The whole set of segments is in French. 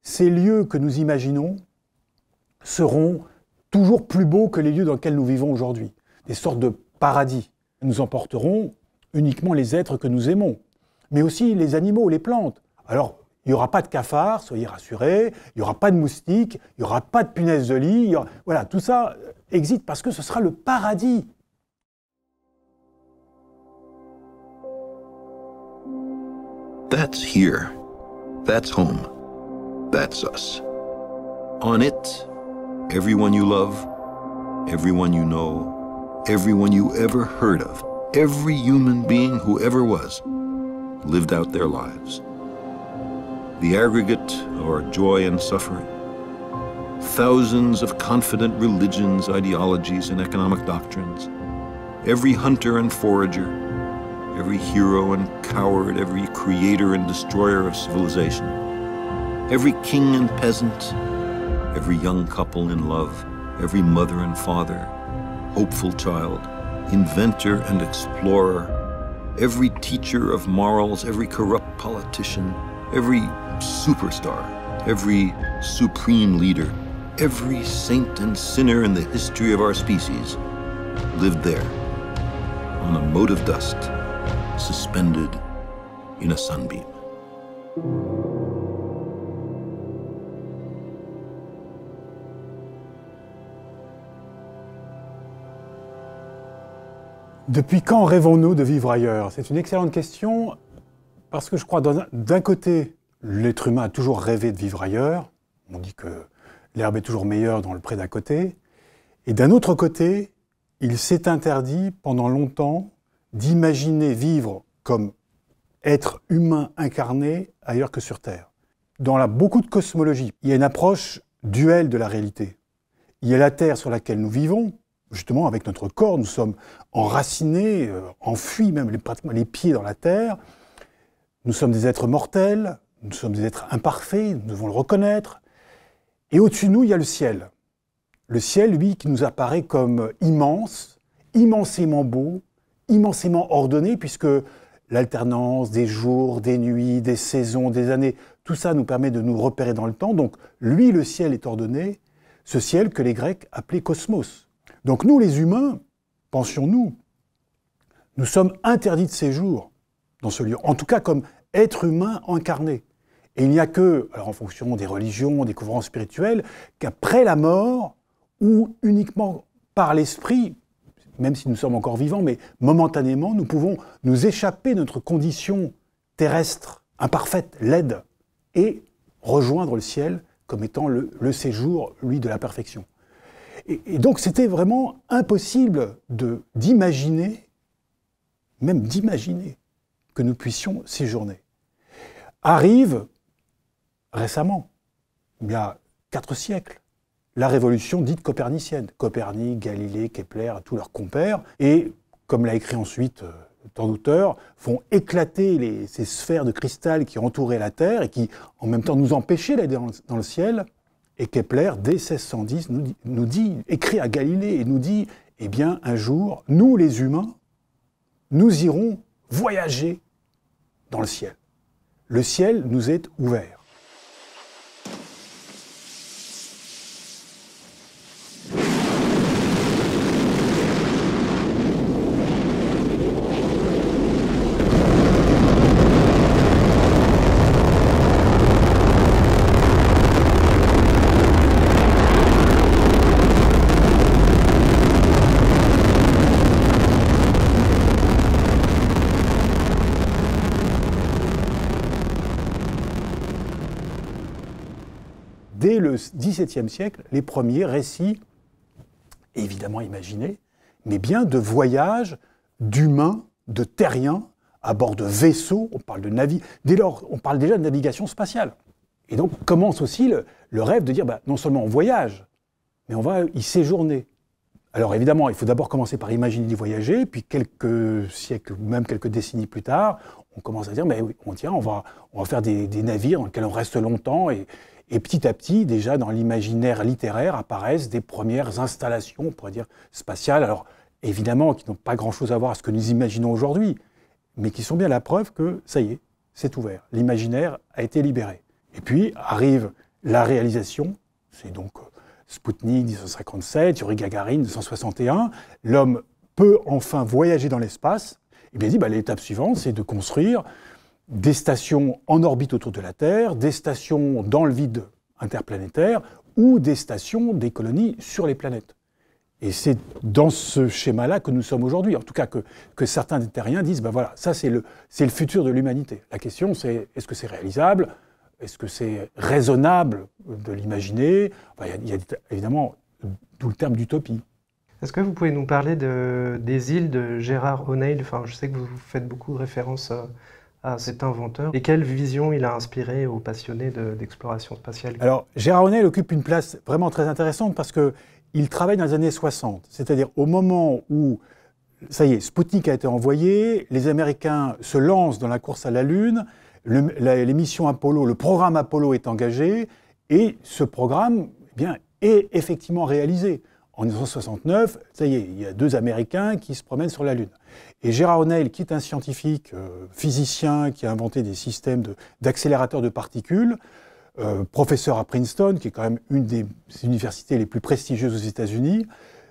ces lieux que nous imaginons seront toujours plus beaux que les lieux dans lesquels nous vivons aujourd'hui. Des sortes de paradis. Nous emporterons uniquement les êtres que nous aimons, mais aussi les animaux, les plantes. Alors, il n'y aura pas de cafards, soyez rassurés, il n'y aura pas de moustiques, il n'y aura pas de punaises de lit. Voilà, tout ça existe parce que ce sera le paradis. That's here. That's home. That's us. On it, everyone you love, everyone you know, everyone you ever heard of, every human being who ever was, lived out their lives. The aggregate of our joy and suffering, thousands of confident religions, ideologies, and economic doctrines, every hunter and forager, every hero and coward, every creator and destroyer of civilization, every king and peasant, every young couple in love, every mother and father, hopeful child, inventor and explorer, every teacher of morals, every corrupt politician, every superstar, every supreme leader, every saint and sinner in the history of our species lived there, on a mote of dust, suspended in a sunbeam. Depuis quand rêvons-nous de vivre ailleurs? C'est une excellente question, parce que je crois d'un côté, l'être humain a toujours rêvé de vivre ailleurs. On dit que l'herbe est toujours meilleure dans le pré d'à côté. Et d'un autre côté, il s'est interdit pendant longtemps d'imaginer vivre comme être humain incarné ailleurs que sur Terre. Dans beaucoup de cosmologie, il y a une approche duelle de la réalité. Il y a la Terre sur laquelle nous vivons, justement avec notre corps, nous sommes enracinés, enfuis même pratiquement les pieds dans la terre. Nous sommes des êtres mortels, nous sommes des êtres imparfaits, nous devons le reconnaître. Et au-dessus de nous, il y a le ciel. Le ciel, lui, qui nous apparaît comme immense, immensément beau, immensément ordonné, puisque l'alternance des jours, des nuits, des saisons, des années, tout ça nous permet de nous repérer dans le temps. Donc lui, le ciel est ordonné, ce ciel que les Grecs appelaient cosmos. Donc nous, les humains, pensions-nous, nous sommes interdits de séjour dans ce lieu, en tout cas comme êtres humains incarnés. Et il n'y a que, alors en fonction des religions, des courants spirituels, qu'après la mort, ou uniquement par l'esprit, même si nous sommes encore vivants, mais momentanément, nous pouvons nous échapper de notre condition terrestre, imparfaite, laide, et rejoindre le ciel comme étant le séjour, lui, de la perfection. Et donc c'était vraiment impossible d'imaginer, même d'imaginer, que nous puissions séjourner. Arrive récemment, il y a 4 siècles, la révolution dite copernicienne. Copernic, Galilée, Kepler, tous leurs compères, et comme l'a écrit ensuite tant d'auteurs, font éclater ces sphères de cristal qui entouraient la Terre et qui, en même temps, nous empêchaient d'aller dans le ciel. Et Kepler, dès 1610, nous dit, écrit à Galilée et nous dit, eh bien, un jour, nous les humains, nous irons voyager dans le ciel. Le ciel nous est ouvert. Dès le XVIIe siècle, les premiers récits, évidemment imaginés, mais bien de voyages d'humains, de terriens, à bord de vaisseaux, on parle de dès lors, on parle déjà de navigation spatiale. Et donc commence aussi le rêve de dire, non seulement on voyage, mais on va y séjourner. Alors évidemment, il faut d'abord commencer par imaginer d'y voyager, puis quelques siècles, même quelques décennies plus tard, on commence à dire, mais oui, on va faire des navires dans lesquels on reste longtemps, et petit à petit, déjà dans l'imaginaire littéraire, apparaissent des premières installations, on pourrait dire, spatiales, alors évidemment, qui n'ont pas grand-chose à voir avec ce que nous imaginons aujourd'hui, mais qui sont bien la preuve que, ça y est, c'est ouvert. L'imaginaire a été libéré. Et puis arrivent la réalisation, c'est donc Spoutnik 1957, Yuri Gagarin 1961, l'homme peut enfin voyager dans l'espace. Et bien dit, l'étape suivante, c'est de construire des stations en orbite autour de la Terre, des stations dans le vide interplanétaire ou des stations, des colonies sur les planètes. Et c'est dans ce schéma-là que nous sommes aujourd'hui. En tout cas, que certains terriens disent, voilà, ça c'est le futur de l'humanité. La question, c'est est-ce que c'est réalisable? Est-ce que c'est raisonnable de l'imaginer? Il y a évidemment, d'où le terme d'utopie. Est-ce que vous pouvez nous parler des îles de Gerard O'Neill? Enfin, je sais que vous faites beaucoup référence à cet inventeur. Et quelle vision il a inspiré aux passionnés d'exploration spatiale? Alors, Gerard O'Neill occupe une place vraiment très intéressante parce qu'il travaille dans les années 60. C'est-à-dire au moment où, ça y est, Spoutnik a été envoyé, les Américains se lancent dans la course à la Lune, les missions Apollo, le programme Apollo est engagé, et ce programme est effectivement réalisé. En 1969, ça y est, il y a 2 Américains qui se promènent sur la Lune. Et Gerard O'Neill, qui est un scientifique, physicien, qui a inventé des systèmes d'accélérateurs de particules, professeur à Princeton, qui est quand même une des universités les plus prestigieuses aux États-Unis,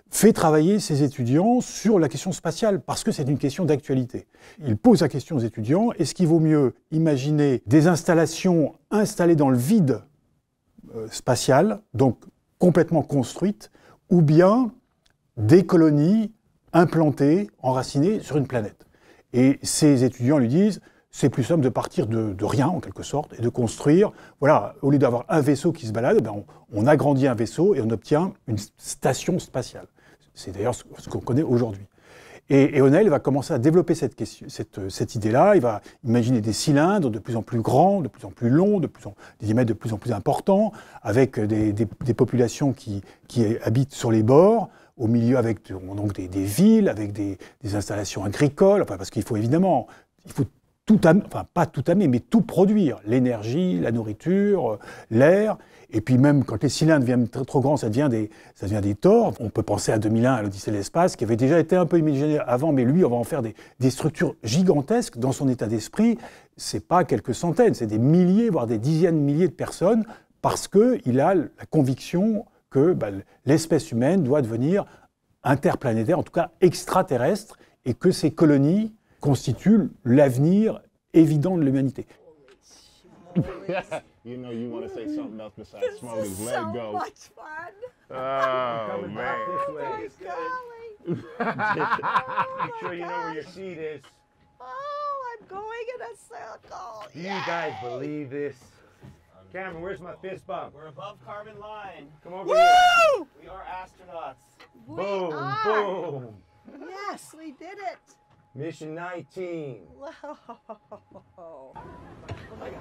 fait travailler ses étudiants sur la question spatiale, parce que c'est une question d'actualité. Il pose la question aux étudiants, est-ce qu'il vaut mieux imaginer des installations installées dans le vide spatial, donc complètement construites, ou bien des colonies implantées, enracinées sur une planète. Et ces étudiants lui disent, c'est plus simple de partir de rien, en quelque sorte, et de construire, voilà, au lieu d'avoir un vaisseau qui se balade, on agrandit un vaisseau et on obtient une station spatiale. C'est d'ailleurs ce qu'on connaît aujourd'hui. Et O'Neill va commencer à développer cette idée-là. Il va imaginer des cylindres de plus en plus grands, de plus en plus longs, des diamètres de plus en plus importants, avec des populations qui habitent sur les bords, au milieu avec donc des villes, avec des installations agricoles, parce qu'il faut évidemment, tout pas tout amener, mais tout produire. L'énergie, la nourriture, l'air. Et puis même quand les cylindres deviennent trop grands, ça devient des tores. On peut penser à 2001, à l'Odyssée de l'espace, qui avait déjà été un peu imaginé avant, mais lui, on va en faire des structures gigantesques dans son état d'esprit. C'est pas quelques centaines, c'est des milliers, voire des dizaines de milliers de personnes, parce qu'il a la conviction que l'espèce humaine doit devenir interplanétaire, en tout cas extraterrestre, et que ces colonies constituent l'avenir évident de l'humanité. You know you want to say something else besides This smoke is is so let go. much fun. Oh man. Oh my golly. Make sure you know where your seat is. Oh, I'm going in a circle. Do you guys believe this? Cameron, where's my fist bump? We're above carbon line. Come over here. We are astronauts. We Boom, are. boom. Yes, we did it. Mission 19. Wow. Oh my God.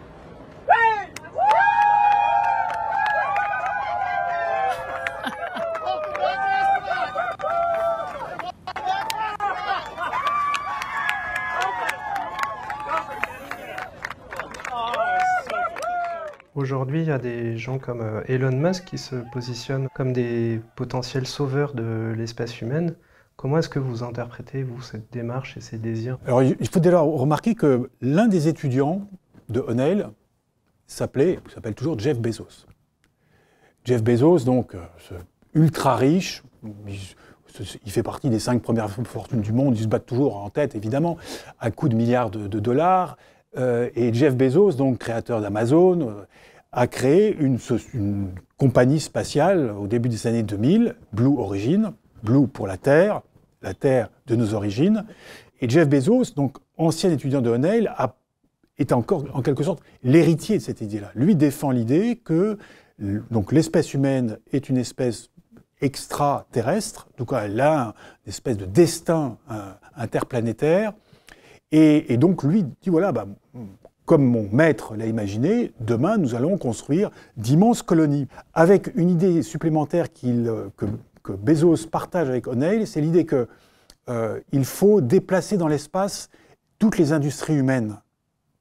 Aujourd'hui, il y a des gens comme Elon Musk qui se positionnent comme des potentiels sauveurs de l'espèce humaine. Comment est-ce que vous interprétez, vous, cette démarche et ces désirs? Alors, il faut déjà remarquer que l'un des étudiants de O'Neill s'appelle toujours Jeff Bezos. Jeff Bezos, donc, ultra riche, il fait partie des 5 premières fortunes du monde, il se bat toujours en tête, évidemment, à coups de milliards de dollars. Et Jeff Bezos, donc créateur d'Amazon, a créé une compagnie spatiale au début des années 2000, Blue Origin, Blue pour la Terre de nos origines. Et Jeff Bezos, donc ancien étudiant de O'Neill, est encore en quelque sorte l'héritier de cette idée-là. Lui défend l'idée que donc, l'espèce humaine est une espèce extraterrestre, en tout cas elle a une espèce de destin interplanétaire. Et donc lui dit, voilà, comme mon maître l'a imaginé, demain nous allons construire d'immenses colonies. Avec une idée supplémentaire que Bezos partage avec O'Neill, c'est l'idée qu'il faut déplacer dans l'espace toutes les industries humaines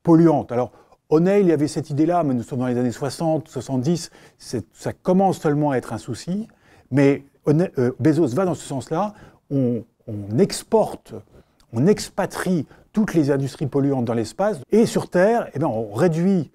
polluantes. Alors O'Neill, il y avait cette idée-là, mais nous sommes dans les années 60, 70, ça commence seulement à être un souci, mais Bezos va dans ce sens-là, on expatrie toutes les industries polluantes dans l'espace, et sur Terre, on réduit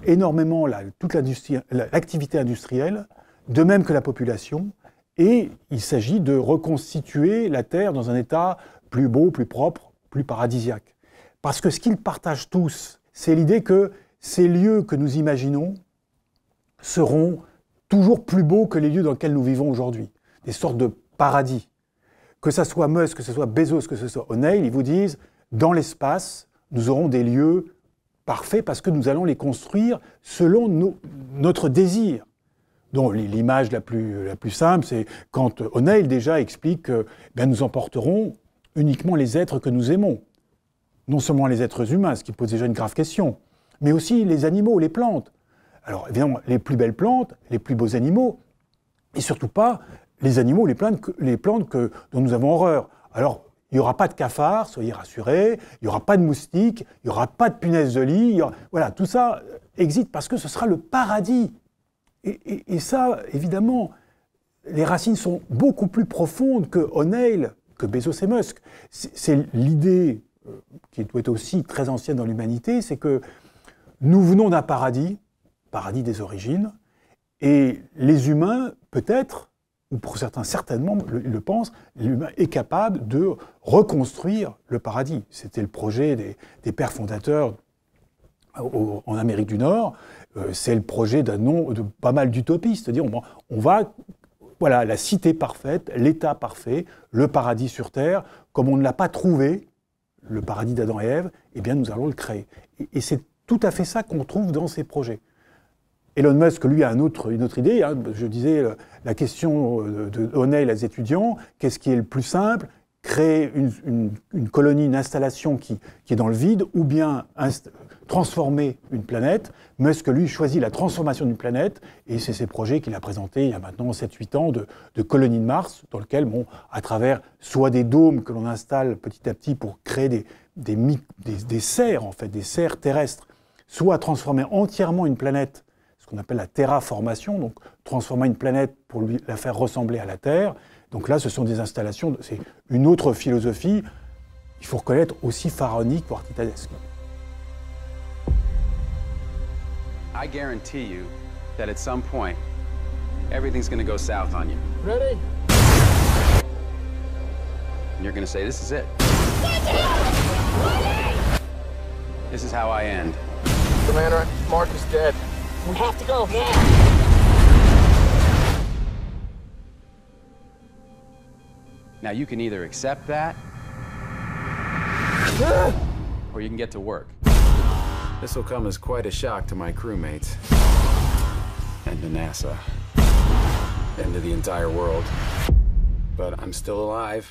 énormément toute l'activité industrielle, de même que la population, et il s'agit de reconstituer la Terre dans un état plus beau, plus propre, plus paradisiaque. Parce que ce qu'ils partagent tous, c'est l'idée que ces lieux que nous imaginons seront toujours plus beaux que les lieux dans lesquels nous vivons aujourd'hui. Des sortes de paradis. Que ce soit Musk, que ce soit Bezos, que ce soit O'Neill, ils vous disent, dans l'espace, nous aurons des lieux parfaits parce que nous allons les construire selon notre désir. Donc l'image la plus simple, c'est quand O'Neill déjà explique que nous emporterons uniquement les êtres que nous aimons. Non seulement les êtres humains, ce qui pose déjà une grave question, mais aussi les animaux, les plantes. Alors évidemment, les plus belles plantes, les plus beaux animaux, et surtout pas les animaux, les plantes dont nous avons horreur. Alors, il n'y aura pas de cafards, soyez rassurés, il n'y aura pas de moustiques, il n'y aura pas de punaises de lit, voilà, tout ça existe parce que ce sera le paradis. Et ça, évidemment, les racines sont beaucoup plus profondes que O'Neill, que Bezos et Musk. C'est l'idée qui doit être aussi très ancienne dans l'humanité, c'est que nous venons d'un paradis des origines, et les humains, peut-être, ou pour certains certainement, le pensent, l'humain est capable de reconstruire le paradis. C'était le projet des pères fondateurs en Amérique du Nord, c'est le projet de pas mal d'utopistes, c'est-à-dire on va, voilà, la cité parfaite, l'état parfait, le paradis sur Terre, comme on ne l'a pas trouvé, le paradis d'Adam et Ève, eh bien nous allons le créer. Et c'est tout à fait ça qu'on trouve dans ces projets. Elon Musk, lui, a une autre idée. Hein. Je disais, la question de O'Neill à des étudiants, qu'est-ce qui est le plus simple? Créer une colonie, une installation qui est dans le vide, ou bien transformer une planète. Musk, lui, choisit la transformation d'une planète, et c'est ces projets qu'il a présentés il y a maintenant 7-8 ans de colonie de Mars, dans lequel, à travers soit des dômes que l'on installe petit à petit pour créer des serres, en fait, des serres terrestres, soit transformer entièrement une planète, ce qu'on appelle la terraformation, donc transformer une planète pour la faire ressembler à la Terre. Donc là, ce sont des installations, c'est une autre philosophie, il faut reconnaître, aussi pharaonique, voire titanesque. I guarantee you that at some point, everything's going to go south on you. Ready? And you're going to say, this is it. This is how I end. Commander, Mark is dead. We have to go now. Now you can either accept that, or you can get to work. This will come as quite a shock to my crewmates, and to NASA, and to the entire world. But I'm still alive.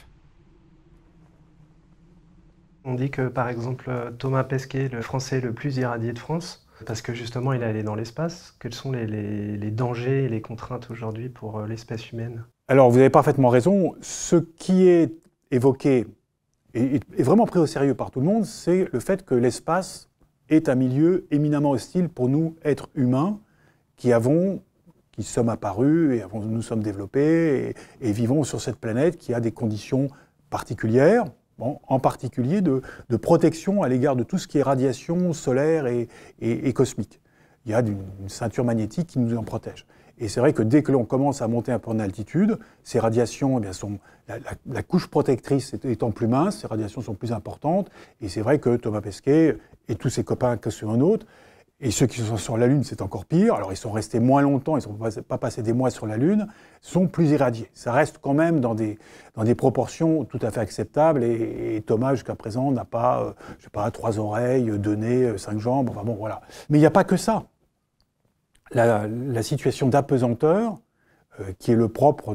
On dit que, par exemple, Thomas Pesquet, le Français le plus irradié de France, parce que justement, il est allé dans l'espace. Quels sont les dangers et les contraintes aujourd'hui pour l'espèce humaine? Alors, vous avez parfaitement raison. Ce qui est évoqué et est vraiment pris au sérieux par tout le monde, c'est le fait que l'espace est un milieu éminemment hostile pour nous, êtres humains, qui sommes apparus et nous sommes développés et vivons sur cette planète qui a des conditions particulières, en particulier de protection à l'égard de tout ce qui est radiation solaire et cosmique. Il y a une ceinture magnétique qui nous en protège. Et c'est vrai que dès que l'on commence à monter un peu en altitude, ces radiations, la couche protectrice étant plus mince, ces radiations sont plus importantes. Et c'est vrai que Thomas Pesquet et tous ses copains cosmonautes, et ceux qui sont sur la Lune, c'est encore pire. Alors ils sont restés moins longtemps, ils ne sont pas passés des mois sur la Lune, sont plus irradiés. Ça reste quand même dans des proportions tout à fait acceptables. Et Thomas, jusqu'à présent, n'a pas, 3 oreilles, 2 nez, 5 jambes. Enfin bon, voilà. Mais il n'y a pas que ça. La situation d'apesanteur, qui est le propre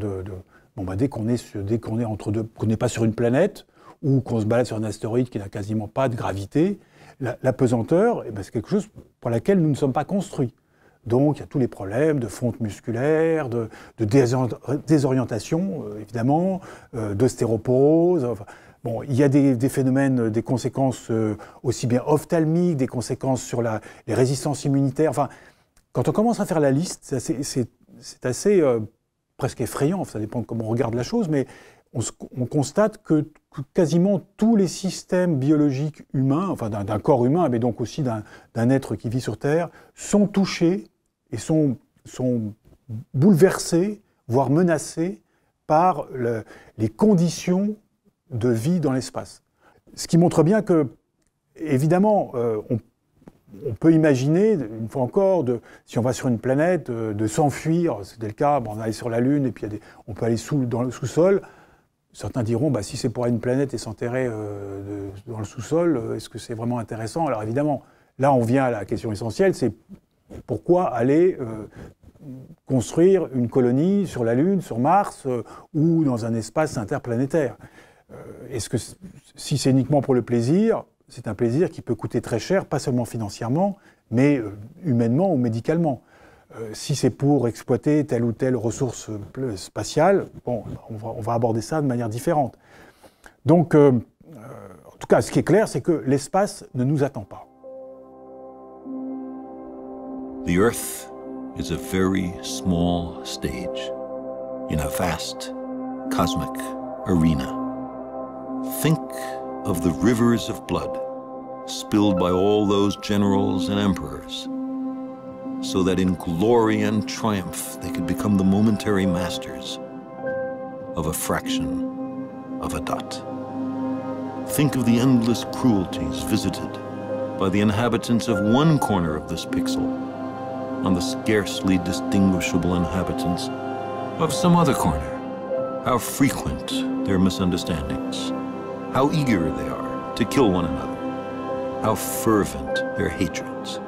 dès qu'on est entre deux, qu'on n'est pas sur une planète ou qu'on se balade sur un astéroïde qui n'a quasiment pas de gravité, l'apesanteur, c'est quelque chose pour laquelle nous ne sommes pas construits. Donc il y a tous les problèmes de fonte musculaire, de désorientation, évidemment, d'ostéoporose. Enfin, bon, il y a des phénomènes, des conséquences aussi bien ophtalmiques, des conséquences sur les résistances immunitaires. Enfin, quand on commence à faire la liste, c'est assez presque effrayant, ça dépend de comment on regarde la chose, mais on constate que quasiment tous les systèmes biologiques humains, enfin d'un corps humain, mais donc aussi d'un être qui vit sur Terre, sont touchés et sont bouleversés, voire menacés par les conditions de vie dans l'espace. Ce qui montre bien que, évidemment, on peut imaginer, une fois encore, si on va sur une planète, de s'enfuir. C'était le cas, on allait sur la Lune et puis on peut aller dans le sous-sol. Certains diront, si c'est pour aller une planète et s'enterrer dans le sous-sol, est-ce que c'est vraiment intéressant? Alors évidemment, là on vient à la question essentielle, c'est pourquoi aller construire une colonie sur la Lune, sur Mars, ou dans un espace interplanétaire? Est-ce que si c'est uniquement pour le plaisir, c'est un plaisir qui peut coûter très cher, pas seulement financièrement, mais humainement ou médicalement. Si c'est pour exploiter telle ou telle ressource spatiale, bon, on va aborder ça de manière différente. Donc, en tout cas, ce qui est clair, c'est que l'espace ne nous attend pas. The Earth is a very small stage in a vast cosmic arena. Think of the rivers of blood spilled by all those generals and emperors, so that in glory and triumph they could become the momentary masters of a fraction of a dot. Think of the endless cruelties visited by the inhabitants of one corner of this pixel on the scarcely distinguishable inhabitants of some other corner. How frequent their misunderstandings, how eager they are to kill one another, how fervent their hatreds.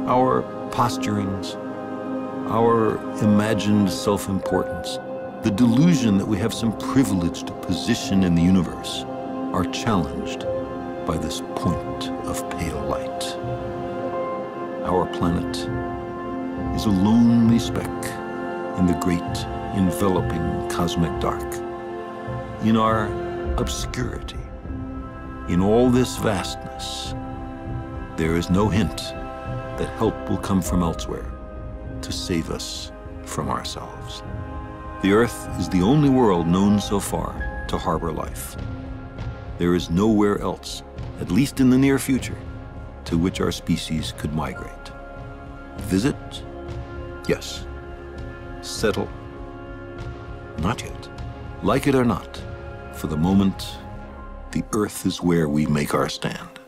Our posturings, our imagined self-importance, the delusion that we have some privileged position in the universe are challenged by this point of pale light. Our planet is a lonely speck in the great enveloping cosmic dark. In our obscurity, in all this vastness, there is no hint that help will come from elsewhere to save us from ourselves. The Earth is the only world known so far to harbor life. There is nowhere else, at least in the near future, to which our species could migrate. Visit? Yes. Settle? Not yet. Like it or not, for the moment, the Earth is where we make our stand.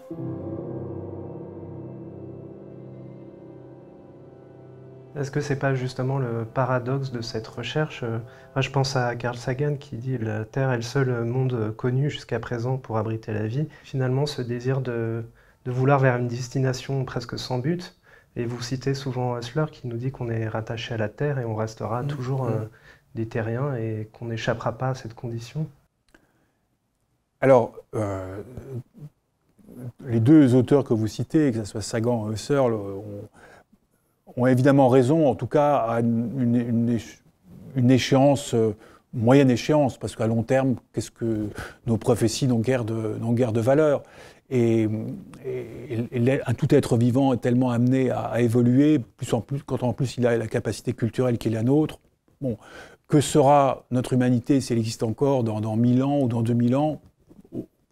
Est-ce que c'est pas justement le paradoxe de cette recherche? Moi, je pense à Carl Sagan qui dit que la Terre est le seul monde connu jusqu'à présent pour abriter la vie. Finalement, ce désir de vouloir vers une destination presque sans but. Et vous citez souvent Hustler qui nous dit qu'on est rattaché à la Terre et on restera toujours des terriens et qu'on n'échappera pas à cette condition. Alors, les deux auteurs que vous citez, que ce soit Sagan ou Husserl, ont évidemment raison, en tout cas à une échéance, moyenne échéance, parce qu'à long terme, qu'est-ce que nos prophéties n'ont guère de valeur. Et un tout être vivant est tellement amené à évoluer, quand en plus il a la capacité culturelle qui est la nôtre. Bon, que sera notre humanité si elle existe encore dans 1000 ans ou dans 2000 ans?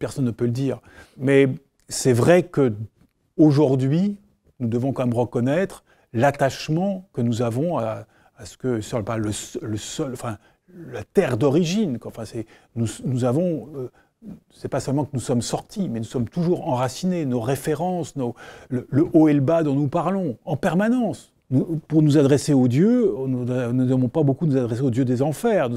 Personne ne peut le dire. Mais c'est vrai qu'aujourd'hui, nous devons quand même reconnaître l'attachement que nous avons à ce que le sol, enfin, la terre d'origine. Enfin, nous avons, c'est pas seulement que nous sommes sortis, mais nous sommes toujours enracinés, nos références, le haut et le bas dont nous parlons en permanence. Pour nous adresser au Dieu, nous ne devons pas beaucoup nous adresser au Dieu des enfers,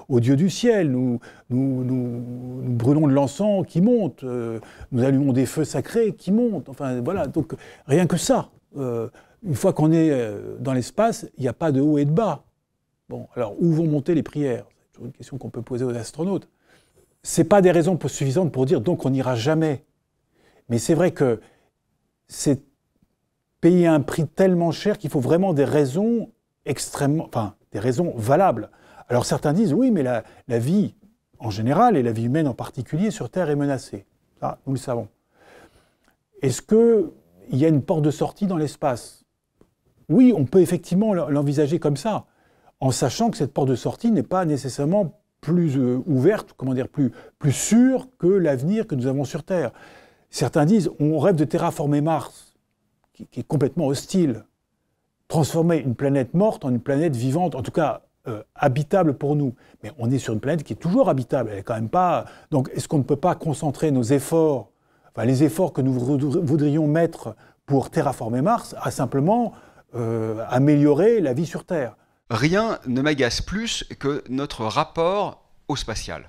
au Dieu du ciel. Nous brûlons de l'encens qui monte, nous allumons des feux sacrés qui montent. Enfin, voilà, donc rien que ça. Une fois qu'on est dans l'espace, il n'y a pas de haut et de bas. Bon, alors où vont monter les prières? C'est toujours une question qu'on peut poser aux astronautes. Ce n'est pas des raisons suffisantes pour dire donc on n'ira jamais. Mais c'est vrai que c'est payer un prix tellement cher qu'il faut vraiment des raisons des raisons valables. Alors certains disent oui, mais la vie en général et la vie humaine en particulier sur Terre est menacée. Ça, nous le savons. Est-ce qu'il y a une porte de sortie dans l'espace? Oui, on peut effectivement l'envisager comme ça, en sachant que cette porte de sortie n'est pas nécessairement plus ouverte, comment dire, plus sûre que l'avenir que nous avons sur Terre. Certains disent, on rêve de terraformer Mars, qui est complètement hostile. Transformer une planète morte en une planète vivante, en tout cas habitable pour nous. Mais on est sur une planète qui est toujours habitable, elle est quand même pas... Donc est-ce qu'on ne peut pas concentrer nos efforts, enfin les efforts que nous voudrions mettre pour terraformer Mars, à simplement améliorer la vie sur Terre? Rien ne m'agace plus que notre rapport au spatial.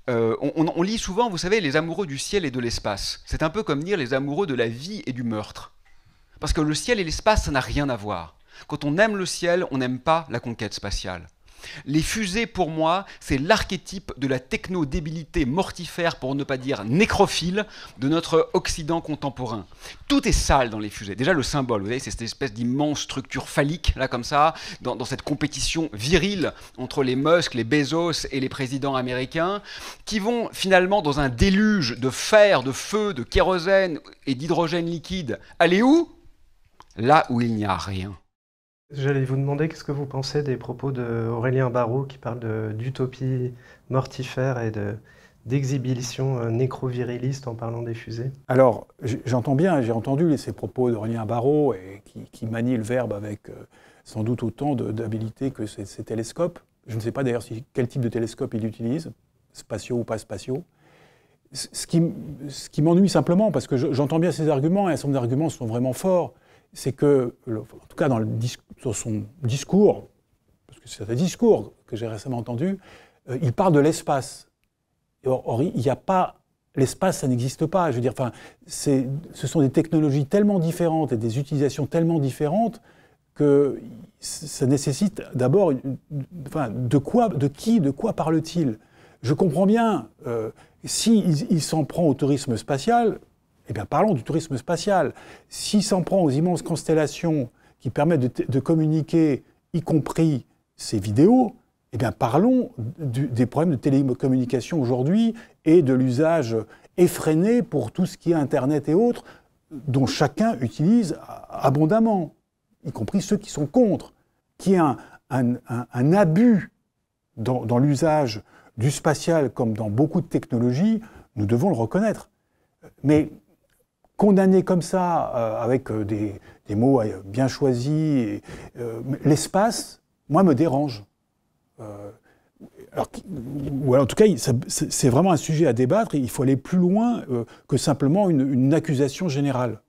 On lit souvent, vous savez, les amoureux du ciel et de l'espace. C'est un peu comme dire les amoureux de la vie et du meurtre. Parce que le ciel et l'espace, ça n'a rien à voir. Quand on aime le ciel, on n'aime pas la conquête spatiale. Les fusées, pour moi, c'est l'archétype de la techno-débilité mortifère, pour ne pas dire nécrophile, de notre Occident contemporain. Tout est sale dans les fusées. Déjà, le symbole, vous voyez, c'est cette espèce d'immense structure phallique, là, comme ça, dans cette compétition virile entre les Musk, les Bezos et les présidents américains, qui vont finalement, dans un déluge de fer, de feu, de kérosène et d'hydrogène liquide, aller où? Là où il n'y a rien. J'allais vous demander qu'est-ce que vous pensez des propos d'Aurélien Barraud qui parle d'utopie mortifère et d'exhibition nécro-viriliste en parlant des fusées. Alors, j'entends bien, j'ai entendu ces propos d'Aurélien Barraud et qui manie le verbe avec sans doute autant d'habilité que ses télescopes. Je ne sais pas d'ailleurs quel type de télescope il utilise, spatiaux ou pas spatiaux. Ce qui m'ennuie simplement, parce que j'entends bien ses arguments et son arguments sont vraiment forts, c'est que, en tout cas sur son discours, parce que c'est un discours que j'ai récemment entendu, il parle de l'espace. Or, il n'y a pas... L'espace, ça n'existe pas. Je veux dire, enfin, ce sont des technologies tellement différentes et des utilisations tellement différentes que ça nécessite d'abord... Enfin, de quoi parle-t-il? Je comprends bien, s'il s'en prend au tourisme spatial... Eh bien, parlons du tourisme spatial. S'il s'en prend aux immenses constellations qui permettent de communiquer, y compris ces vidéos, eh bien, parlons des problèmes de télécommunication aujourd'hui et de l'usage effréné pour tout ce qui est Internet et autres, dont chacun utilise abondamment, y compris ceux qui sont contre. Qu'il y ait un abus dans l'usage du spatial comme dans beaucoup de technologies, nous devons le reconnaître. Mais condamner comme ça, avec des mots bien choisis, l'espace, moi, me dérange. Ou alors, en tout cas, c'est vraiment un sujet à débattre, et il faut aller plus loin que simplement une accusation générale.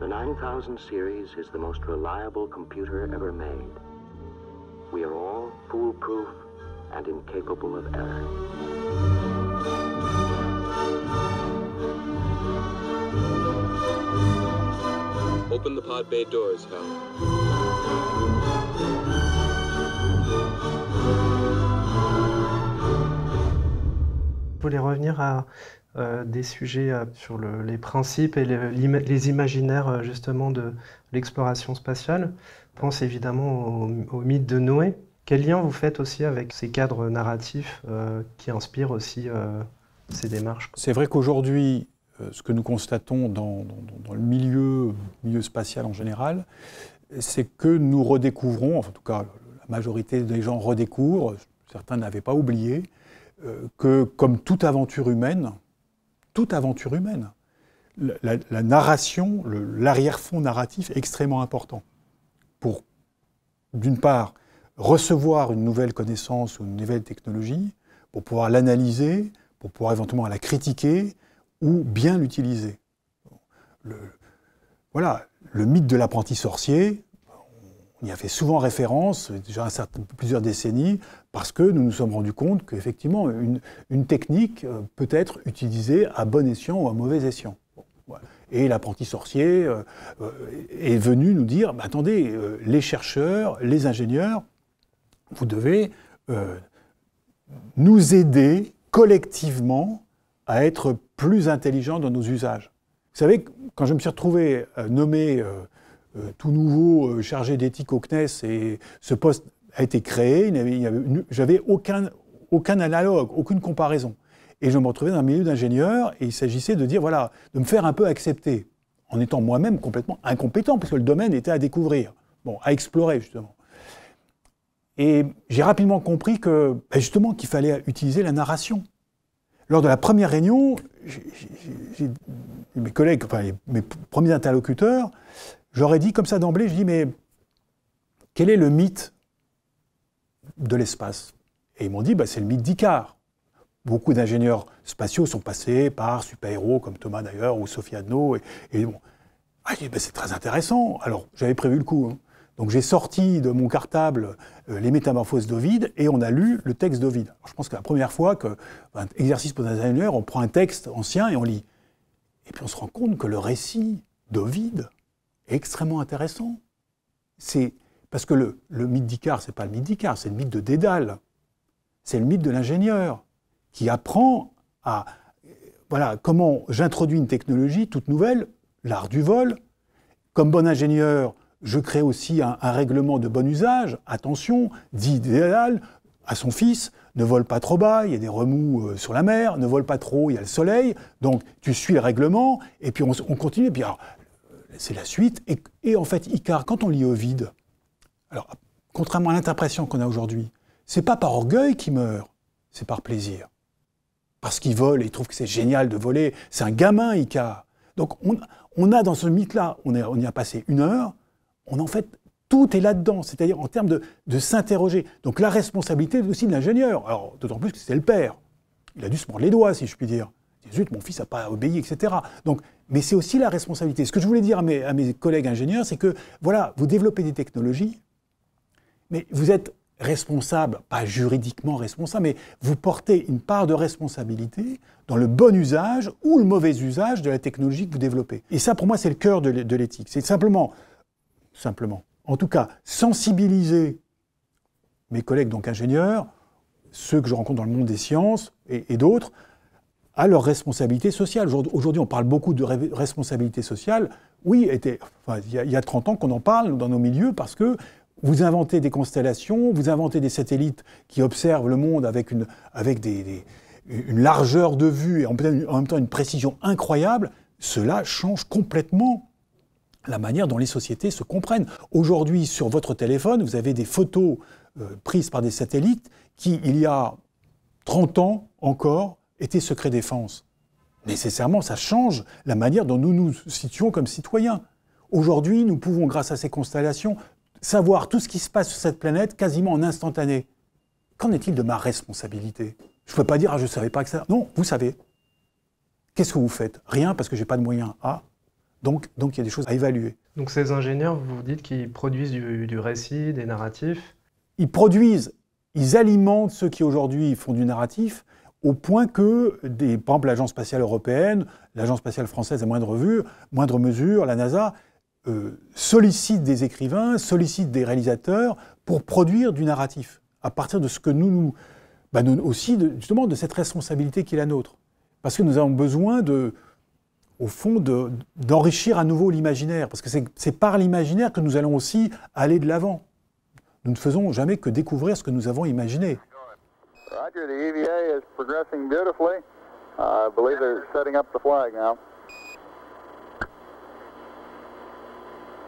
The 9000 series is the most reliable computer ever made. We are all foolproof and incapable of error. Open the pod bay doors, Hal. Je voulais revenir à des sujets sur les principes et les imaginaires justement de l'exploration spatiale. Je pense évidemment au mythe de Noé. Quel lien vous faites aussi avec ces cadres narratifs qui inspirent aussi ces démarches? C'est vrai qu'aujourd'hui, ce que nous constatons dans le milieu spatial en général, c'est que nous redécouvrons, en tout cas la majorité des gens redécouvrent, certains n'avaient pas oublié, que comme toute aventure humaine, la narration, l'arrière-fond narratif est extrêmement important pour, d'une part, recevoir une nouvelle connaissance ou une nouvelle technologie, pour pouvoir l'analyser, pour pouvoir éventuellement la critiquer ou bien l'utiliser. Voilà, le mythe de l'apprenti sorcier, on y a fait souvent référence, déjà plusieurs décennies, parce que nous nous sommes rendus compte qu'effectivement, une technique peut être utilisée à bon escient ou à mauvais escient. Bon, voilà. Et l'apprenti sorcier est venu nous dire, bah, attendez, les chercheurs, les ingénieurs, vous devez nous aider collectivement à être plus intelligents dans nos usages. Vous savez, quand je me suis retrouvé nommé tout nouveau chargé d'éthique au CNES et ce poste a été créé, j'avais aucun analogue, aucune comparaison. Et je me retrouvais dans un milieu d'ingénieurs et il s'agissait de dire, voilà, de me faire un peu accepter, en étant moi-même complètement incompétent, parce que le domaine était à découvrir. bon, à explorer justement. Et j'ai rapidement compris que, justement, qu'il fallait utiliser la narration. Lors de la première réunion, mes collègues, enfin mes premiers interlocuteurs, j'aurais dit comme ça d'emblée, je dis mais quel est le mythe de l'espace? Et ils m'ont dit c'est le mythe d'Icare. Beaucoup d'ingénieurs spatiaux sont passés par super-héros comme Thomas d'ailleurs ou Sophie Adno. Et bon, j'ai dit c'est très intéressant. Alors j'avais prévu le coup. Hein. Donc j'ai sorti de mon cartable les Métamorphoses d'Ovide et on a lu le texte d'Ovide. Je pense que la première fois qu'un exercice pour un ingénieur, on prend un texte ancien et on lit. Et puis on se rend compte que le récit d'Ovide est extrêmement intéressant. C'est parce que le mythe d'Icare, c'est pas le mythe d'Icare, c'est le mythe de Dédale. C'est le mythe de l'ingénieur qui apprend à comment j'introduis une technologie toute nouvelle, l'art du vol. Comme bon ingénieur, je crée aussi un règlement de bon usage. Attention, dit Dédale à son fils, ne vole pas trop bas, il y a des remous sur la mer, ne vole pas trop, il y a le soleil. Donc tu suis le règlement, et puis on continue. Et puis alors, c'est la suite. Et en fait, Icare, quand on lit Ovide, alors contrairement à l'interprétation qu'on a aujourd'hui, c'est pas par orgueil qu'il meurt, c'est par plaisir. Parce qu'il vole et il trouve que c'est génial de voler. C'est un gamin, Icare. Donc on a dans ce mythe-là, on y a passé 1 heure, en fait, tout est là-dedans, c'est-à-dire en termes de s'interroger. Donc la responsabilité aussi de l'ingénieur. Alors d'autant plus que c'était le père. Il a dû se mordre les doigts, si je puis dire. Zut, mon fils n'a pas obéi, etc. Donc, mais c'est aussi la responsabilité. Ce que je voulais dire à mes collègues ingénieurs, c'est que, voilà, vous développez des technologies, mais vous êtes responsable, pas juridiquement responsable, mais vous portez une part de responsabilité dans le bon usage ou le mauvais usage de la technologie que vous développez. Et ça, pour moi, c'est le cœur de l'éthique. C'est simplement, en tout cas, sensibiliser mes collègues donc ingénieurs, ceux que je rencontre dans le monde des sciences et d'autres, à leur responsabilité sociale. Aujourd'hui, on parle beaucoup de responsabilité sociale. Oui, il y a 30 ans qu'on en parle dans nos milieux parce que vous inventez des constellations, vous inventez des satellites qui observent le monde avec une largeur de vue et en même temps une précision incroyable. Cela change complètement la manière dont les sociétés se comprennent. Aujourd'hui, sur votre téléphone, vous avez des photos prises par des satellites qui, il y a 30 ans encore, étaient secret défense. Nécessairement, ça change la manière dont nous nous situons comme citoyens. Aujourd'hui, nous pouvons, grâce à ces constellations, savoir tout ce qui se passe sur cette planète quasiment en instantané. Qu'en est-il de ma responsabilité? Je ne peux pas dire « je ne savais pas que ça ». Non, vous savez. Qu'est-ce que vous faites? Rien, parce que je n'ai pas de moyens. Donc il y a des choses à évaluer. Donc ces ingénieurs, vous dites qu'ils produisent du récit, des narratifs? Ils alimentent ceux qui aujourd'hui font du narratif, au point que, par exemple, l'Agence spatiale européenne, l'Agence spatiale française à moindre mesure, la NASA, sollicitent des écrivains, sollicitent des réalisateurs pour produire du narratif, à partir de ce que nous aussi, justement, de cette responsabilité qui est la nôtre. Parce que nous avons besoin au fond, d'enrichir à nouveau l'imaginaire, parce que c'est par l'imaginaire que nous allons aussi aller de l'avant. Nous ne faisons jamais que découvrir ce que nous avons imaginé. Roger, the EVA is progressing beautifully. I believe they're setting up the flag now.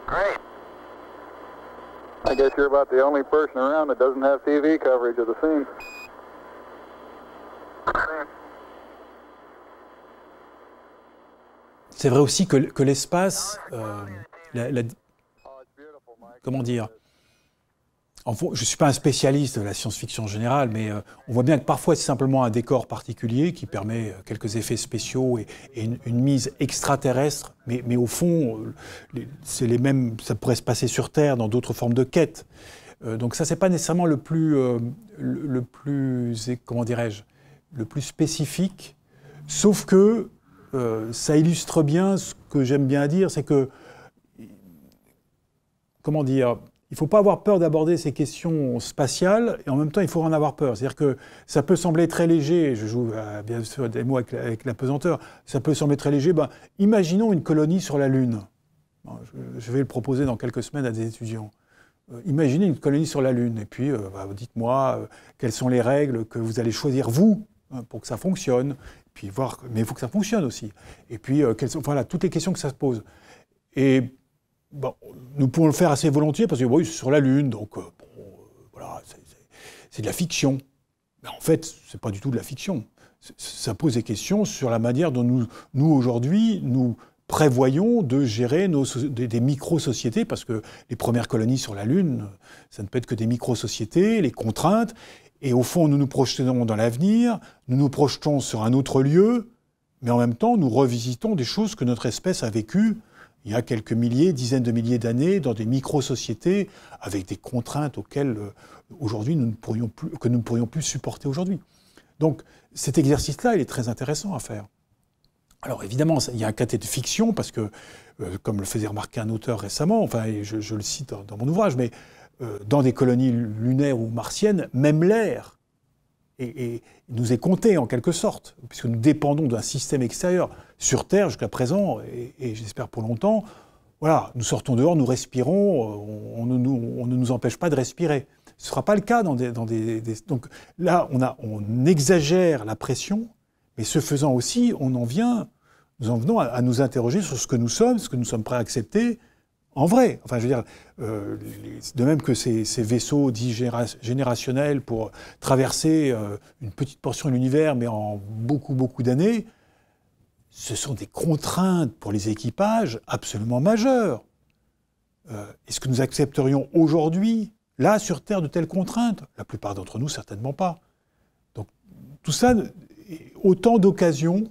Great. I guess you're about the only person around that doesn't have TV coverage of the scene. C'est vrai aussi que l'espace, comment dire, je ne suis pas un spécialiste de la science-fiction en général, mais on voit bien que parfois c'est simplement un décor particulier qui permet quelques effets spéciaux et une mise extraterrestre, mais au fond, c'est les mêmes, ça pourrait se passer sur Terre dans d'autres formes de quêtes. Donc ça, c'est pas nécessairement le plus comment dirais-je, le plus spécifique, sauf que ça illustre bien ce que j'aime bien dire, c'est que, comment dire, il ne faut pas avoir peur d'aborder ces questions spatiales, et en même temps, il faut en avoir peur. C'est-à-dire que ça peut sembler très léger, je joue bien sûr des mots avec l'apesanteur, ça peut sembler très léger, imaginons une colonie sur la Lune. Je vais le proposer dans quelques semaines à des étudiants. Imaginez une colonie sur la Lune, et puis dites-moi quelles sont les règles que vous allez choisir, vous, pour que ça fonctionne, puis voir, mais il faut que ça fonctionne aussi. Et puis, quelles sont, voilà, toutes les questions que ça se pose. Et bon, nous pouvons le faire assez volontiers parce que oui, c'est sur la Lune, donc voilà, c'est de la fiction. Mais en fait, c'est pas du tout de la fiction. Ça pose des questions sur la manière dont nous aujourd'hui, nous prévoyons de gérer des micro-sociétés, parce que les premières colonies sur la Lune, ça ne peut être que des micro-sociétés, les contraintes, et au fond, nous nous projetons dans l'avenir, nous nous projetons sur un autre lieu, mais en même temps, nous revisitons des choses que notre espèce a vécues il y a quelques milliers, dizaines de milliers d'années, dans des micro-sociétés, avec des contraintes auxquelles, aujourd'hui, nous ne pourrions plus supporter aujourd'hui. Donc, cet exercice-là, il est très intéressant à faire. Alors, évidemment, il y a un côté de fiction, parce que, comme le faisait remarquer un auteur récemment, enfin, je le cite dans mon ouvrage, mais dans des colonies lunaires ou martiennes, même l'air nous est compté, en quelque sorte, puisque nous dépendons d'un système extérieur. Sur Terre, jusqu'à présent, et j'espère pour longtemps, voilà, nous sortons dehors, nous respirons, on ne nous empêche pas de respirer. Ce ne sera pas le cas dans des... Donc là, on exagère la pression, mais ce faisant aussi, nous en venons à nous interroger sur ce que nous sommes prêts à accepter en vrai. Enfin, je veux dire, de même que ces vaisseaux dits générationnels pour traverser une petite portion de l'univers, mais en beaucoup, beaucoup d'années, ce sont des contraintes pour les équipages absolument majeures. Est-ce que nous accepterions aujourd'hui, là, sur Terre, de telles contraintes? La plupart d'entre nous, certainement pas. Donc, tout ça, autant d'occasions,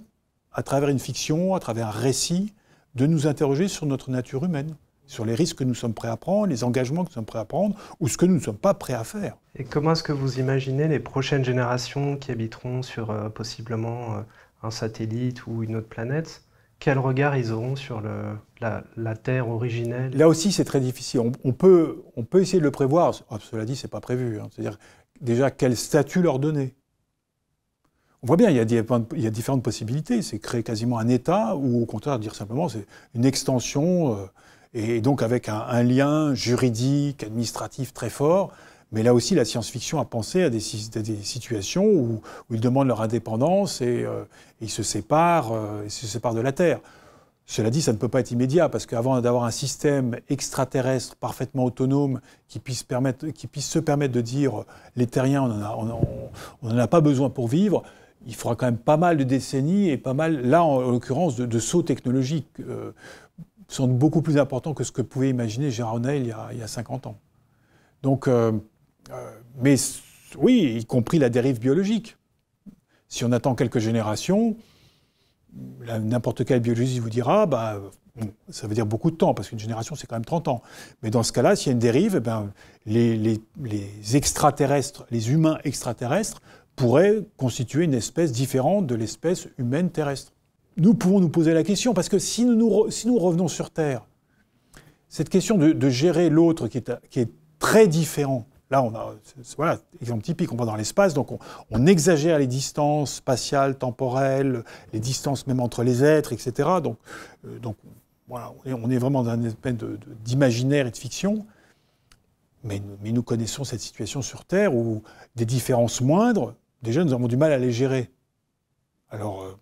à travers une fiction, à travers un récit, de nous interroger sur notre nature humaine, sur les risques que nous sommes prêts à prendre, les engagements que nous sommes prêts à prendre, ou ce que nous ne sommes pas prêts à faire. Et comment est-ce que vous imaginez les prochaines générations qui habiteront sur possiblement un satellite ou une autre planète? Quel regard ils auront sur la Terre originelle? Là aussi, c'est très difficile. On peut essayer de le prévoir. Cela dit, ce n'est pas prévu. Hein. C'est-à-dire, déjà, quel statut leur donner? On voit bien, il y a différentes possibilités. C'est créer quasiment un État, ou au contraire, dire simplement, c'est une extension, et donc avec un lien juridique, administratif très fort. Mais là aussi, la science-fiction a pensé à des situations où ils demandent leur indépendance et ils se séparent de la Terre. Cela dit, ça ne peut pas être immédiat, parce qu'avant d'avoir un système extraterrestre parfaitement autonome qui puisse se permettre de dire les terriens, on n'en a pas besoin pour vivre, il faudra quand même pas mal de décennies et pas mal, là en l'occurrence, de sauts technologiques sont beaucoup plus importants que ce que pouvait imaginer Gérard O'Neill il y a 50 ans. Donc, mais oui, y compris la dérive biologique. Si on attend quelques générations, n'importe quel biologiste vous dira, ça veut dire beaucoup de temps, parce qu'une génération, c'est quand même 30 ans. Mais dans ce cas-là, s'il y a une dérive, les extraterrestres, les humains extraterrestres, pourraient constituer une espèce différente de l'espèce humaine terrestre. Nous pouvons nous poser la question, parce que si nous revenons sur Terre, cette question de gérer l'autre qui est très différent, là, voilà, exemple typique, on va dans l'espace, donc on exagère les distances spatiales, temporelles, les distances même entre les êtres, etc. Donc voilà, on est vraiment dans une espèce d'imaginaire et de fiction, mais nous connaissons cette situation sur Terre où des différences moindres, déjà, nous avons du mal à les gérer. Alors,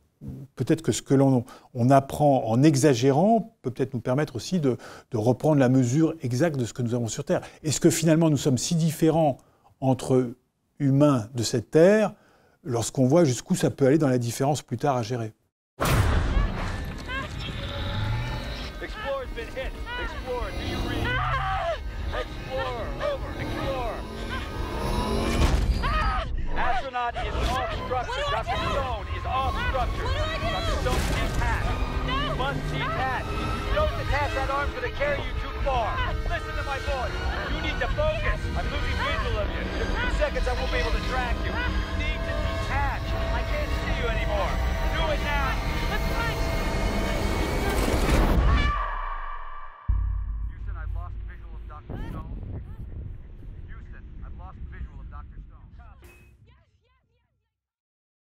peut-être que ce que l'on apprend en exagérant peut peut-être nous permettre aussi de reprendre la mesure exacte de ce que nous avons sur Terre. Est-ce que finalement nous sommes si différents entre humains de cette Terre lorsqu'on voit jusqu'où ça peut aller dans la différence plus tard à gérer? Don't detach that arm's gonna carry you too far. Listen to my voice. You need to focus. I'm losing visual of you.